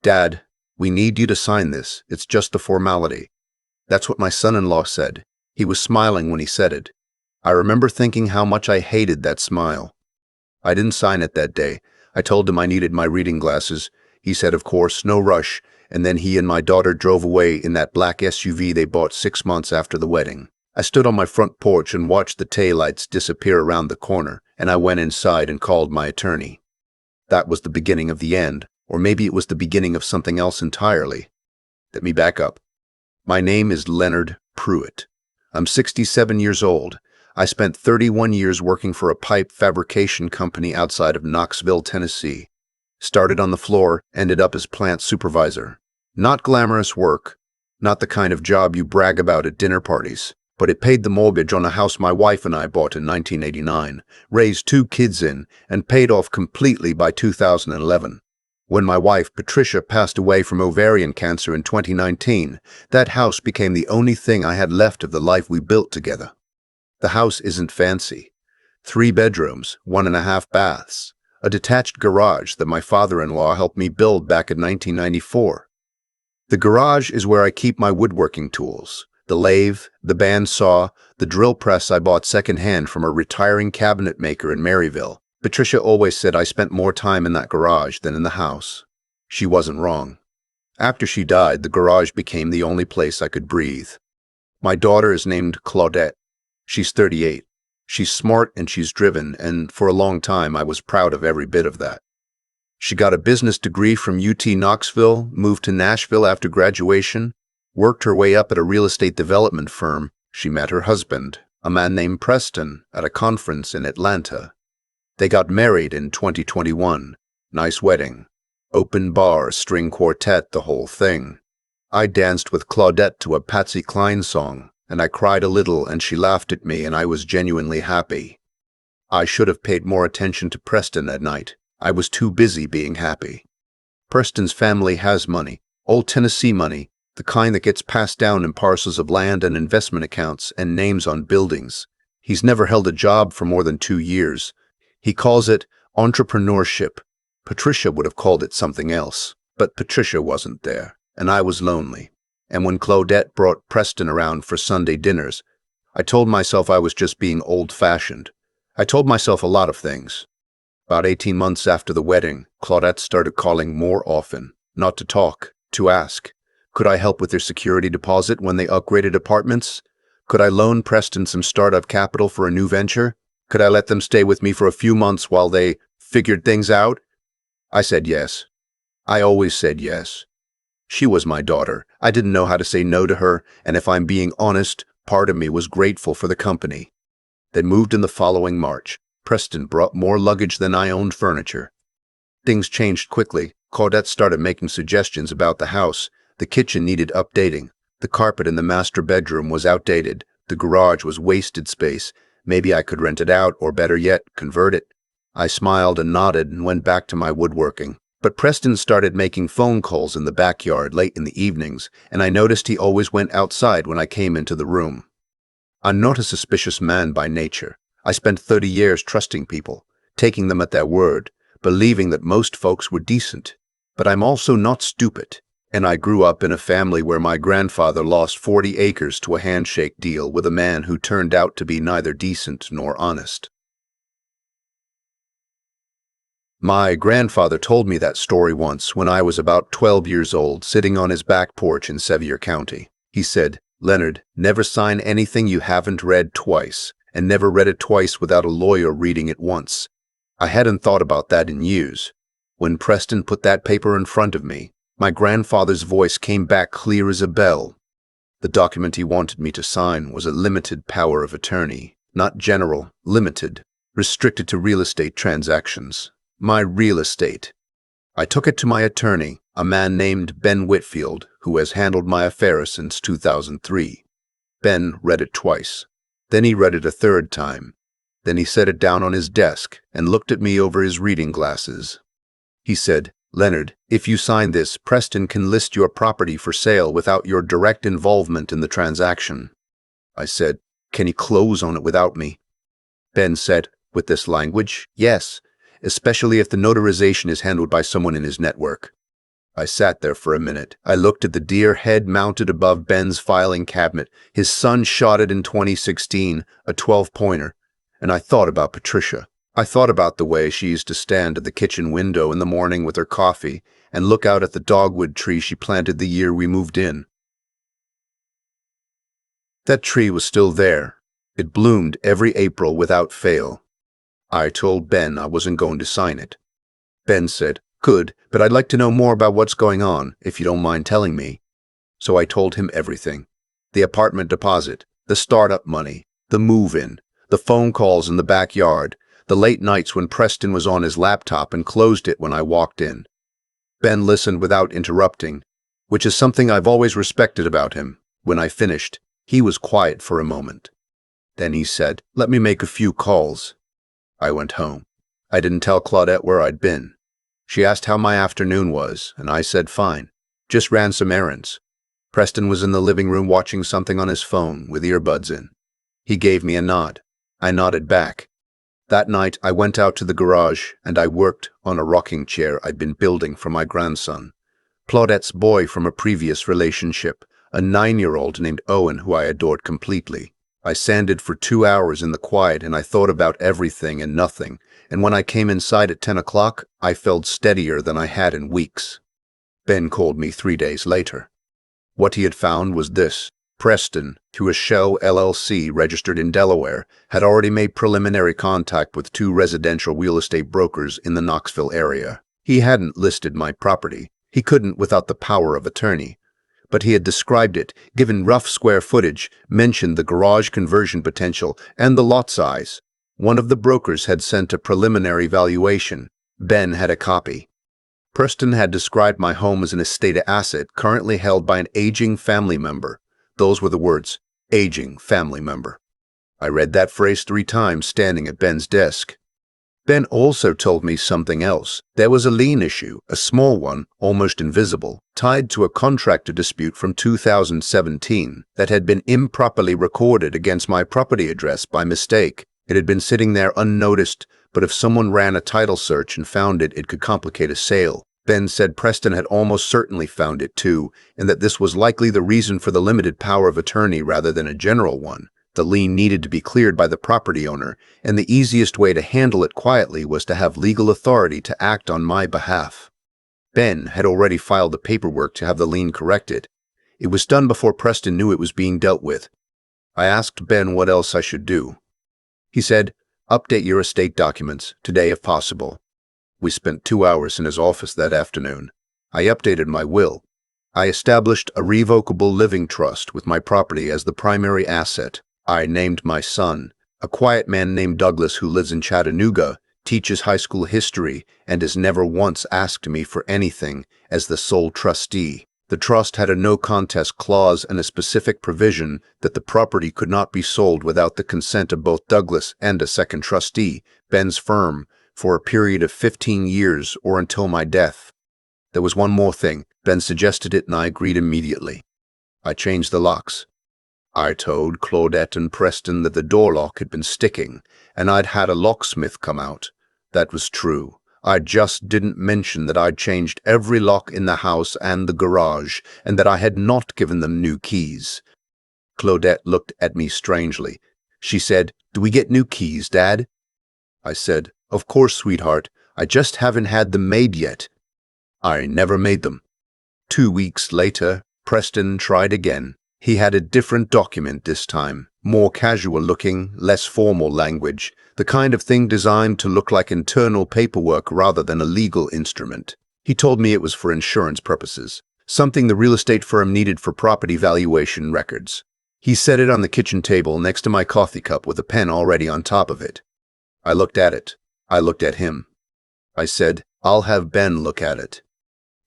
"Dad, we need you to sign this. It's just a formality." That's what my son-in-law said. He was smiling when he said it. I remember thinking how much I hated that smile. I didn't sign it that day. I told him I needed my reading glasses. He said, of course, no rush, and then he and my daughter drove away in that black SUV they bought 6 months after the wedding. I stood on my front porch and watched the taillights disappear around the corner, and I went inside and called my attorney. That was the beginning of the end, or maybe it was the beginning of something else entirely. Let me back up. My name is Leonard Pruitt. I'm 67 years old. I spent 31 years working for a pipe fabrication company outside of Knoxville, Tennessee. Started on the floor, ended up as plant supervisor. Not glamorous work, not the kind of job you brag about at dinner parties, but it paid the mortgage on a house my wife and I bought in 1989, raised 2 kids in, and paid off completely by 2011. When my wife, Patricia, passed away from ovarian cancer in 2019, that house became the only thing I had left of the life we built together. The house isn't fancy. 3 bedrooms, 1.5 baths, a detached garage that my father-in-law helped me build back in 1994. The garage is where I keep my woodworking tools, the lathe, the bandsaw, the drill press I bought secondhand from a retiring cabinet maker in Maryville. Patricia always said I spent more time in that garage than in the house. She wasn't wrong. After she died, the garage became the only place I could breathe. My daughter is named Claudette. She's 38. She's smart and she's driven, and for a long time I was proud of every bit of that. She got a business degree from UT Knoxville, moved to Nashville after graduation, worked her way up at a real estate development firm. She met her husband, a man named Preston, at a conference in Atlanta. They got married in 2021. Nice wedding. Open bar, string quartet, the whole thing. I danced with Claudette to a Patsy Cline song, and I cried a little and she laughed at me and I was genuinely happy. I should have paid more attention to Preston that night. I was too busy being happy. Preston's family has money, old Tennessee money, the kind that gets passed down in parcels of land and investment accounts and names on buildings. He's never held a job for more than 2 years. He calls it entrepreneurship. Patricia would have called it something else, but Patricia wasn't there, and I was lonely. And when Claudette brought Preston around for Sunday dinners, I told myself I was just being old-fashioned. I told myself a lot of things. About 18 months after the wedding, Claudette started calling more often, not to talk, to ask. Could I help with their security deposit when they upgraded apartments? Could I loan Preston some startup capital for a new venture? Could I let them stay with me for a few months while they figured things out? I said yes. I always said yes. She was my daughter. I didn't know how to say no to her, and if I'm being honest, part of me was grateful for the company. They moved in the following March. Preston brought more luggage than I owned furniture. Things changed quickly. Claudette started making suggestions about the house. The kitchen needed updating. The carpet in the master bedroom was outdated. The garage was wasted space. Maybe I could rent it out, or better yet, convert it. I smiled and nodded and went back to my woodworking. But Preston started making phone calls in the backyard late in the evenings, and I noticed he always went outside when I came into the room. I'm not a suspicious man by nature. I spent 30 years trusting people, taking them at their word, believing that most folks were decent. But I'm also not stupid, and I grew up in a family where my grandfather lost 40 acres to a handshake deal with a man who turned out to be neither decent nor honest. My grandfather told me that story once when I was about 12 years old, sitting on his back porch in Sevier County. He said, "Leonard, never sign anything you haven't read twice, and never read it twice without a lawyer reading it once." I hadn't thought about that in years. When Preston put that paper in front of me, my grandfather's voice came back clear as a bell. The document he wanted me to sign was a limited power of attorney, not general, limited, restricted to real estate transactions. My real estate. I took it to my attorney, a man named Ben Whitfield, who has handled my affairs since 2003. Ben read it twice. Then he read it a third time. Then he set it down on his desk and looked at me over his reading glasses. He said, "Leonard, if you sign this, Preston can list your property for sale without your direct involvement in the transaction." I said, "Can he close on it without me?" Ben said, with this language, "Yes, especially if the notarization is handled by someone in his network." I sat there for a minute. I looked at the deer head mounted above Ben's filing cabinet. His son shot it in 2016, a 12-pointer. And I thought about Patricia. I thought about the way she used to stand at the kitchen window in the morning with her coffee and look out at the dogwood tree she planted the year we moved in. That tree was still there. It bloomed every April without fail. I told Ben I wasn't going to sign it. Ben said, "Good, but I'd like to know more about what's going on, if you don't mind telling me." So I told him everything. The apartment deposit, the startup money, the move-in, the phone calls in the backyard, the late nights when Preston was on his laptop and closed it when I walked in. Ben listened without interrupting, which is something I've always respected about him. When I finished, he was quiet for a moment. Then he said, "Let me make a few calls." I went home. I didn't tell Claudette where I'd been. She asked how my afternoon was, and I said fine. Just ran some errands. Preston was in the living room watching something on his phone with earbuds in. He gave me a nod. I nodded back. That night, I went out to the garage and I worked on a rocking chair I'd been building for my grandson. Claudette's boy from a previous relationship, a 9-year-old named Owen who I adored completely. I sanded for 2 hours in the quiet and I thought about everything and nothing, and when I came inside at 10 o'clock, I felt steadier than I had in weeks. Ben called me 3 days later. What he had found was this. Preston, through a Shell LLC registered in Delaware, had already made preliminary contact with 2 residential real estate brokers in the Knoxville area. He hadn't listed my property. He couldn't without the power of attorney. But he had described it, given rough square footage, mentioned the garage conversion potential, and the lot size. One of the brokers had sent a preliminary valuation. Ben had a copy. Preston had described my home as an estate asset currently held by an aging family member. Those were the words, aging family member. I read that phrase 3 times standing at Ben's desk. Ben also told me something else. There was a lien issue, a small one, almost invisible, tied to a contractor dispute from 2017 that had been improperly recorded against my property address by mistake. It had been sitting there unnoticed, but if someone ran a title search and found it, it could complicate a sale. Ben said Preston had almost certainly found it too, and that this was likely the reason for the limited power of attorney rather than a general one. The lien needed to be cleared by the property owner, and the easiest way to handle it quietly was to have legal authority to act on my behalf. Ben had already filed the paperwork to have the lien corrected. It was done before Preston knew it was being dealt with. I asked Ben what else I should do. He said, "Update your estate documents, today if possible." We spent 2 hours in his office that afternoon. I updated my will. I established a revocable living trust with my property as the primary asset. I named my son, a quiet man named Douglas who lives in Chattanooga, teaches high school history, and has never once asked me for anything, as the sole trustee. The trust had a no-contest clause and a specific provision that the property could not be sold without the consent of both Douglas and a second trustee, Ben's firm, for a period of 15 years or until my death. There was one more thing. Ben suggested it and I agreed immediately. I changed the locks. I told Claudette and Preston that the door lock had been sticking and I'd had a locksmith come out. That was true. I just didn't mention that I'd changed every lock in the house and the garage and that I had not given them new keys. Claudette looked at me strangely. She said, "Do we get new keys, Dad?" I said, "Of course, sweetheart. I just haven't had them made yet." I never made them. 2 weeks later, Preston tried again. He had a different document this time, more casual looking, less formal language, the kind of thing designed to look like internal paperwork rather than a legal instrument. He told me it was for insurance purposes, something the real estate firm needed for property valuation records. He set it on the kitchen table next to my coffee cup with a pen already on top of it. I looked at it. I looked at him. I said, "I'll have Ben look at it."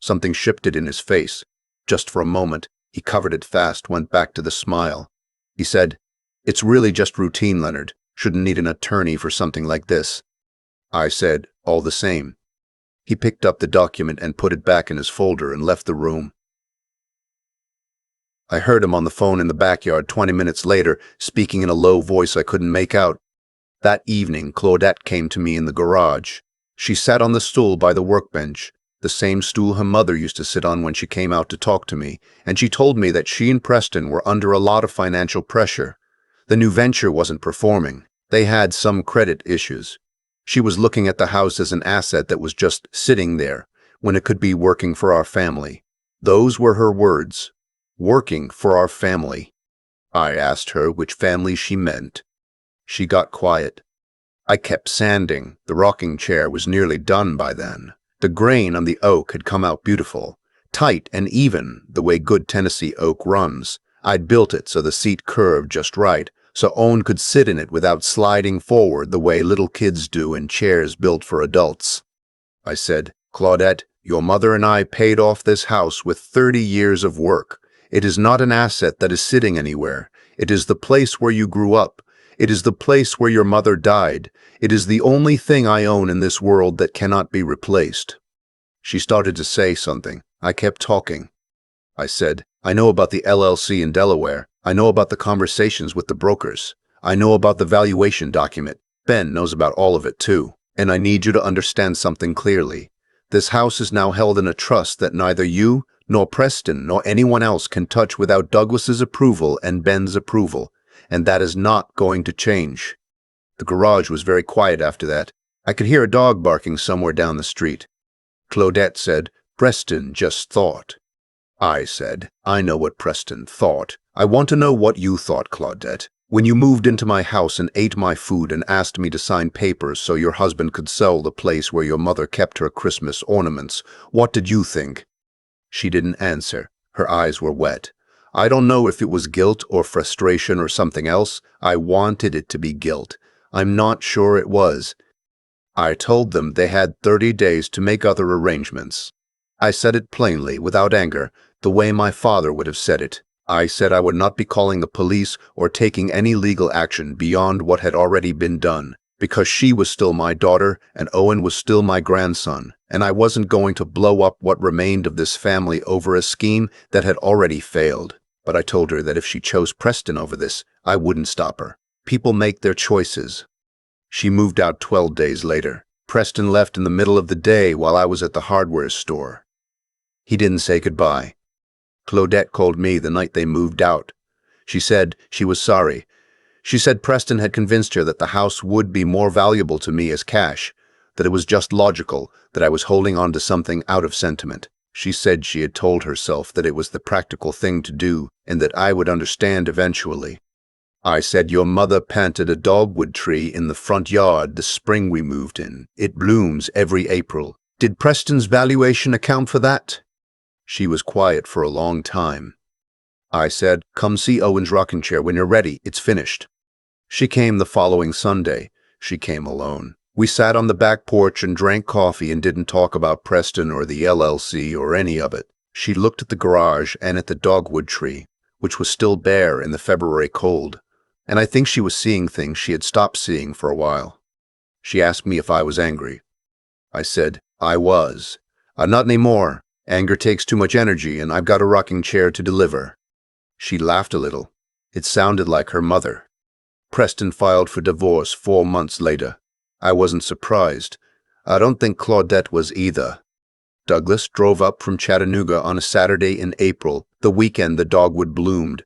Something shifted in his face. Just for a moment, he covered it fast, went back to the smile. He said, "It's really just routine, Leonard. Shouldn't need an attorney for something like this." I said, "All the same." He picked up the document and put it back in his folder and left the room. I heard him on the phone in the backyard 20 minutes later, speaking in a low voice I couldn't make out. That evening, Claudette came to me in the garage. She sat on the stool by the workbench. the same stool her mother used to sit on when she came out to talk to me, and she told me that she and Preston were under a lot of financial pressure. The new venture wasn't performing. They had some credit issues. She was looking at the house as an asset that was just sitting there, when it could be working for our family. Those were her words. Working for our family. I asked her which family she meant. She got quiet. I kept sanding. The rocking chair was nearly done by then. The grain on the oak had come out beautiful, tight and even, the way good Tennessee oak runs. I'd built it so the seat curved just right, so Owen could sit in it without sliding forward the way little kids do in chairs built for adults. I said, "Claudette, your mother and I paid off this house with 30 years of work. It is not an asset that is sitting anywhere. It is the place where you grew up. It is the place where your mother died. It is the only thing I own in this world that cannot be replaced." She started to say something. I kept talking. I said, "I know about the LLC in Delaware. I know about the conversations with the brokers. I know about the valuation document. Ben knows about all of it too. And I need you to understand something clearly. This house is now held in a trust that neither you, nor Preston, nor anyone else can touch without Douglas's approval and Ben's approval, and that is not going to change." The garage was very quiet after that. I could hear a dog barking somewhere down the street. Claudette said, "Preston just thought." I said, "I know what Preston thought. I want to know what you thought, Claudette. When you moved into my house and ate my food and asked me to sign papers so your husband could sell the place where your mother kept her Christmas ornaments, what did you think?" She didn't answer. Her eyes were wet. I don't know if it was guilt or frustration or something else. I wanted it to be guilt. I'm not sure it was. I told them they had 30 days to make other arrangements. I said it plainly, without anger, the way my father would have said it. I said I would not be calling the police or taking any legal action beyond what had already been done, because she was still my daughter and Owen was still my grandson, and I wasn't going to blow up what remained of this family over a scheme that had already failed. But I told her that if she chose Preston over this, I wouldn't stop her. People make their choices. She moved out 12 days later. Preston left in the middle of the day while I was at the hardware store. He didn't say goodbye. Claudette called me the night they moved out. She said she was sorry. She said Preston had convinced her that the house would be more valuable to me as cash, that it was just logical, that I was holding on to something out of sentiment. She said she had told herself that it was the practical thing to do and that I would understand eventually. I said your mother planted a dogwood tree in the front yard the spring we moved in. It blooms every April. Did Preston's valuation account for that? She was quiet for a long time. I said, "Come see Owen's rocking chair when you're ready. It's finished." She came the following Sunday. She came alone. We sat on the back porch and drank coffee and didn't talk about Preston or the LLC or any of it. She looked at the garage and at the dogwood tree, which was still bare in the February cold, and I think she was seeing things she had stopped seeing for a while. She asked me if I was angry. I said, I was. Not anymore. Anger takes too much energy, and I've got a rocking chair to deliver." She laughed a little. It sounded like her mother. Preston filed for divorce 4 months later. I wasn't surprised. I don't think Claudette was either. Douglas drove up from Chattanooga on a Saturday in April, the weekend the dogwood bloomed.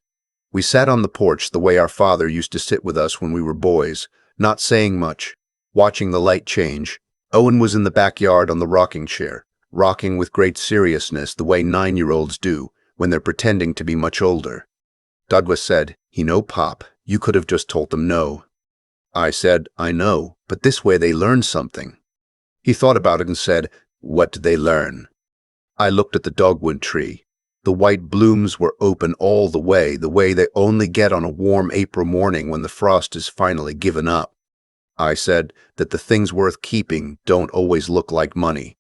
We sat on the porch the way our father used to sit with us when we were boys, not saying much, watching the light change. Owen was in the backyard on the rocking chair, rocking with great seriousness the way 9-year-olds do when they're pretending to be much older. Douglas said, "You know, Pop, you could have just told them no." I said, "I know, but this way they learn something." He thought about it and said, "What did they learn?" I looked at the dogwood tree. The white blooms were open all the way they only get on a warm April morning when the frost is finally given up. I said that the things worth keeping don't always look like money.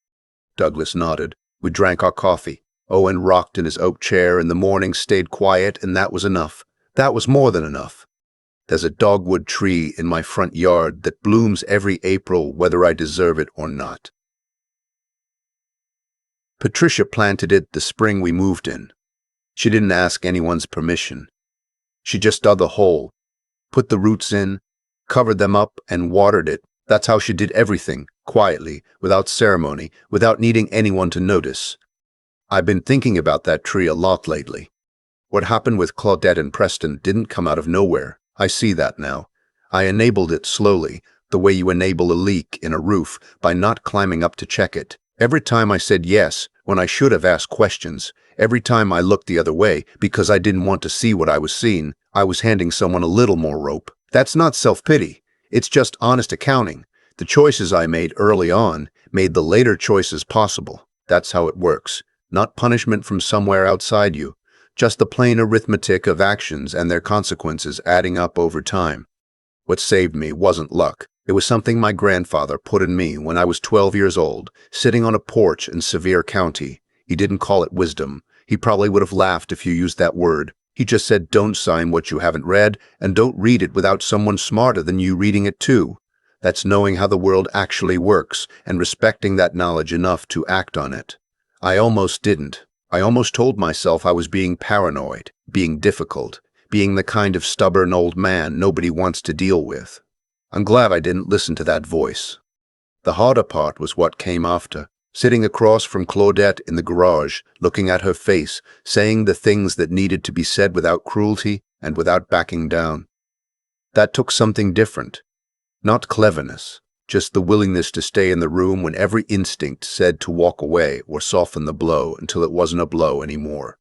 Douglas nodded. We drank our coffee. Owen rocked in his oak chair and the morning stayed quiet, and that was enough. That was more than enough. There's a dogwood tree in my front yard that blooms every April whether I deserve it or not. Patricia planted it the spring we moved in. She didn't ask anyone's permission. She just dug a hole, put the roots in, covered them up, and watered it That's how she did everything, quietly, without ceremony, without needing anyone to notice. I've been thinking about that tree a lot lately. What happened with Claudette and Preston didn't come out of nowhere. I see that now. I enabled it slowly, the way you enable a leak in a roof by not climbing up to check it. Every time I said yes, when I should have asked questions, every time I looked the other way because I didn't want to see what I was seeing, I was handing someone a little more rope. That's not self-pity. It's just honest accounting. The choices I made early on made the later choices possible. That's how it works. Not punishment from somewhere outside you. Just the plain arithmetic of actions and their consequences adding up over time. What saved me wasn't luck. It was something my grandfather put in me when I was 12 years old, sitting on a porch in Sevier County. He didn't call it wisdom. He probably would have laughed if you used that word. He just said don't sign what you haven't read, and don't read it without someone smarter than you reading it too. That's knowing how the world actually works and respecting that knowledge enough to act on it. I almost didn't. I almost told myself I was being paranoid, being difficult, being the kind of stubborn old man nobody wants to deal with. I'm glad I didn't listen to that voice. The harder part was what came after, sitting across from Claudette in the garage, looking at her face, saying the things that needed to be said without cruelty and without backing down. That took something different. Not cleverness, just the willingness to stay in the room when every instinct said to walk away or soften the blow until it wasn't a blow anymore.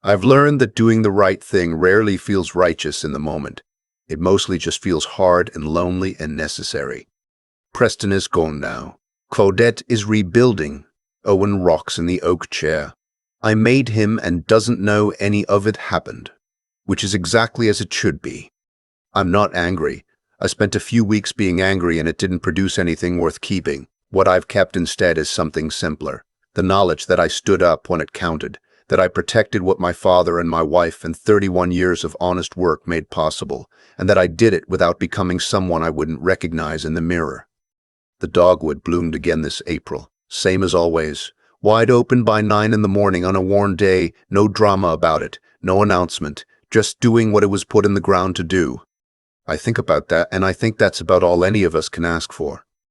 I've learned that doing the right thing rarely feels righteous in the moment. It mostly just feels hard and lonely and necessary. Preston is gone now. Claudette is rebuilding. Owen rocks in the oak chair. I made him and doesn't know any of it happened, which is exactly as it should be. I'm not angry. I spent a few weeks being angry and it didn't produce anything worth keeping. What I've kept instead is something simpler. The knowledge that I stood up when it counted, that I protected what my father and my wife and 31 years of honest work made possible, and that I did it without becoming someone I wouldn't recognize in the mirror. The dogwood bloomed again this April, same as always, wide open by 9 in the morning on a warm day, no drama about it, no announcement, just doing what it was put in the ground to do. I think about that, and I think that's about all any of us can ask for.